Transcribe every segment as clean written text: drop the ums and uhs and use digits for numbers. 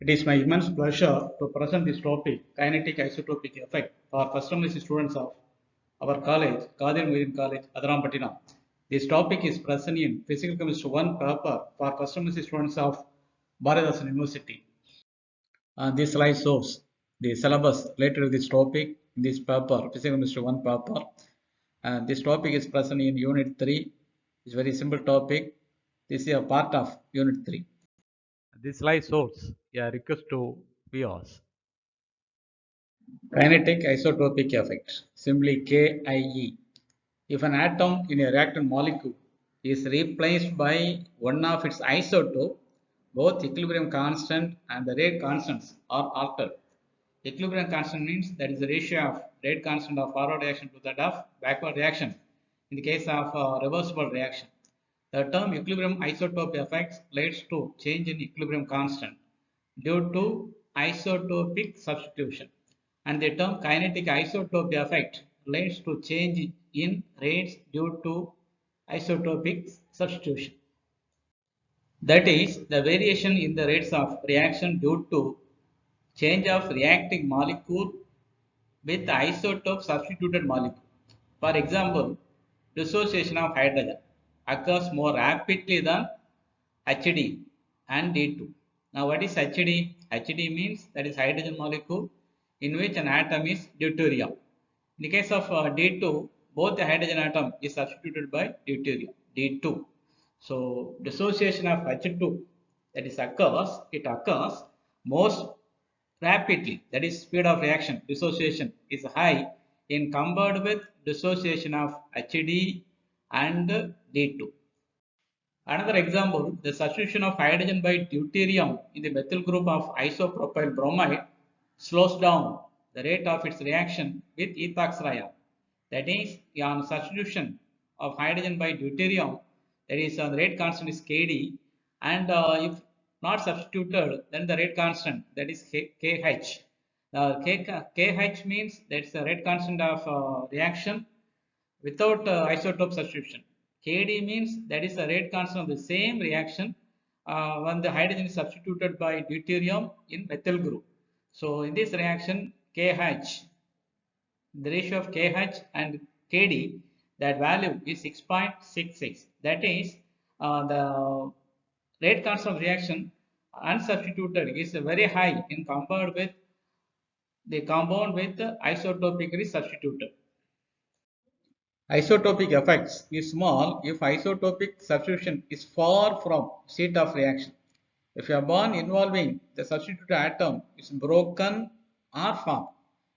It is my immense pleasure to present this topic, kinetic isotopic effect, for first semester students of our college, Kadir Muhyiddin College, Adarampattina. This topic is present in Physical Chemistry 1 paper for first semester students of Bharadasan University. This slide shows the syllabus related to this topic in this paper, Physical Chemistry 1 paper. This topic is present in Unit 3. It's a very simple topic. This is a part of Unit 3. This slide shows a request to viewers. Kinetic isotopic effect, simply KIE. If an atom in a reactant molecule is replaced by one of its isotope, both equilibrium constant and the rate constants are altered. Equilibrium constant means that is the ratio of rate constant of forward reaction to that of backward reaction in the case of reversible reaction. The term equilibrium isotope effects leads to change in equilibrium constant due to isotopic substitution, and the term kinetic isotope effect leads to change in rates due to isotopic substitution. That is, the variation in the rates of reaction due to change of reacting molecule with isotope substituted molecule. For example, dissociation of hydrogen occurs more rapidly than HD and D2. Now, what is HD? HD means that is hydrogen molecule in which an atom is deuterium. In the case of D2, both the hydrogen atom is substituted by deuterium, D2. So, dissociation of H2 that is it occurs most rapidly, that is speed of reaction, dissociation is high in compared with dissociation of HD and D2. Another example, the substitution of hydrogen by deuterium in the methyl group of isopropyl bromide slows down the rate of its reaction with ethoxylion. That is, on substitution of hydrogen by deuterium, that is, the rate constant is Kd, and if not substituted, then the rate constant, that is Kh. Kh means that's the rate constant of reaction without isotope substitution. Kd means that is the rate constant of the same reaction when the hydrogen is substituted by deuterium in methyl group. So in this reaction, Kh, the ratio of Kh and Kd, that value is 6.66. That is, the rate constant of reaction unsubstituted is very high in compared with the compound with isotopically substituted. Isotopic effects is small if isotopic substitution is far from seat of reaction. If a bond involving the substituted atom is broken or formed,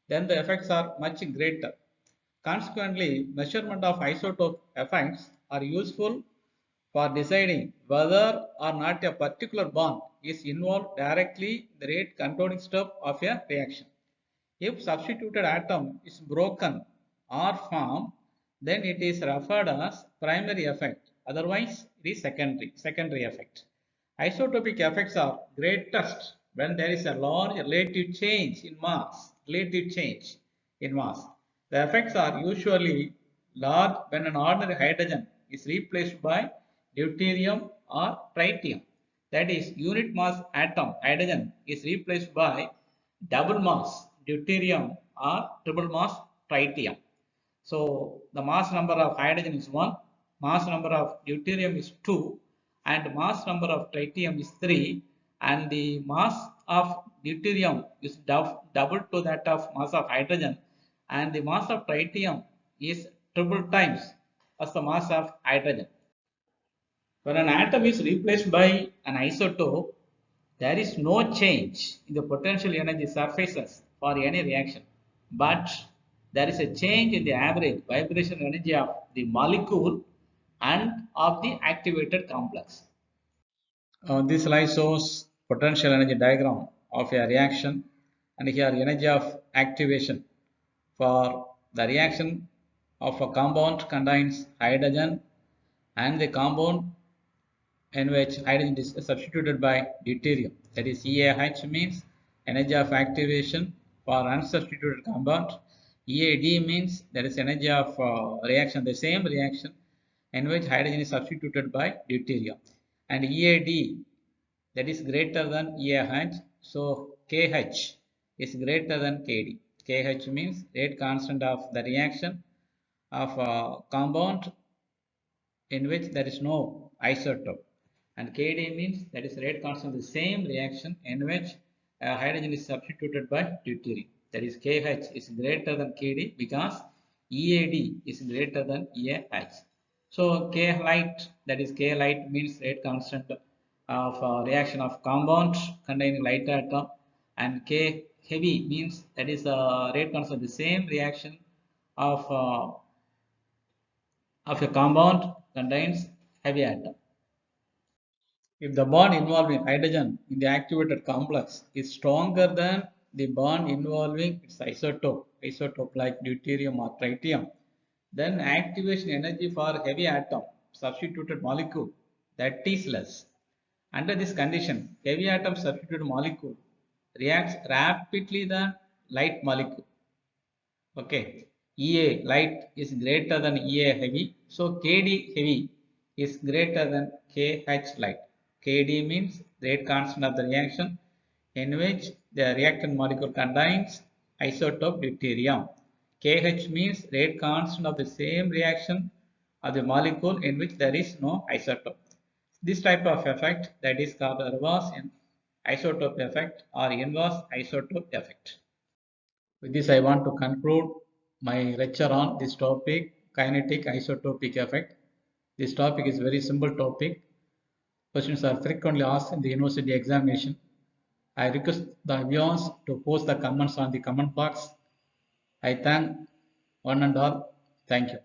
then the effects are much greater. Consequently, measurement of isotope effects are useful for deciding whether or not a particular bond is involved directly in the rate controlling step of a reaction. If substituted atom is broken or formed, then it is referred as primary effect. Otherwise, it is secondary effect. Isotopic effects are greatest when there is a large relative change in mass. The effects are usually large when an ordinary hydrogen is replaced by deuterium or tritium. That is, unit mass atom hydrogen is replaced by double mass deuterium or triple mass tritium. So the mass number of hydrogen is 1, mass number of deuterium is 2, and mass number of tritium is 3, and the mass of deuterium is double to that of mass of hydrogen, and the mass of tritium is triple times as the mass of hydrogen. When an atom is replaced by an isotope, there is no change in the potential energy surfaces for any reaction, but there is a change in the average vibrational energy of the molecule and of the activated complex. This slide shows potential energy diagram of a reaction, and here energy of activation for the reaction of a compound contains hydrogen, and the compound in which hydrogen is substituted by deuterium. That is, EAH means energy of activation for unsubstituted compound. EAD means there is energy of reaction, the same reaction in which hydrogen is substituted by deuterium. And EAD, that is greater than EAH. So KH is greater than KD. KH means rate constant of the reaction of a compound in which there is no isotope, and Kd means that is rate constant of the same reaction in which hydrogen is substituted by deuterium. That is Kh is greater than Kd because EAD is greater than EAH. So K light, that is K light means rate constant of reaction of compound containing light atom, and K heavy means that is rate constant of the same reaction of a compound contains heavy atom. If the bond involving hydrogen in the activated complex is stronger than the bond involving its isotope like deuterium or tritium, then activation energy for heavy atom substituted molecule that is less. Under this condition, heavy atom substituted molecule reacts rapidly than light molecule. Okay, EA light is greater than EA heavy, so KD heavy is greater than KH light. KD means rate constant of the reaction in which the reactant molecule contains isotope deuterium. KH means rate constant of the same reaction of the molecule in which there is no isotope. This type of effect that is called reverse isotope effect or inverse isotope effect. With this, I want to conclude my lecture on this topic, kinetic isotopic effect. This topic is very simple topic. Questions are frequently asked in the university examination. I request the viewers to post the comments on the comment box. I thank one and all. Thank you.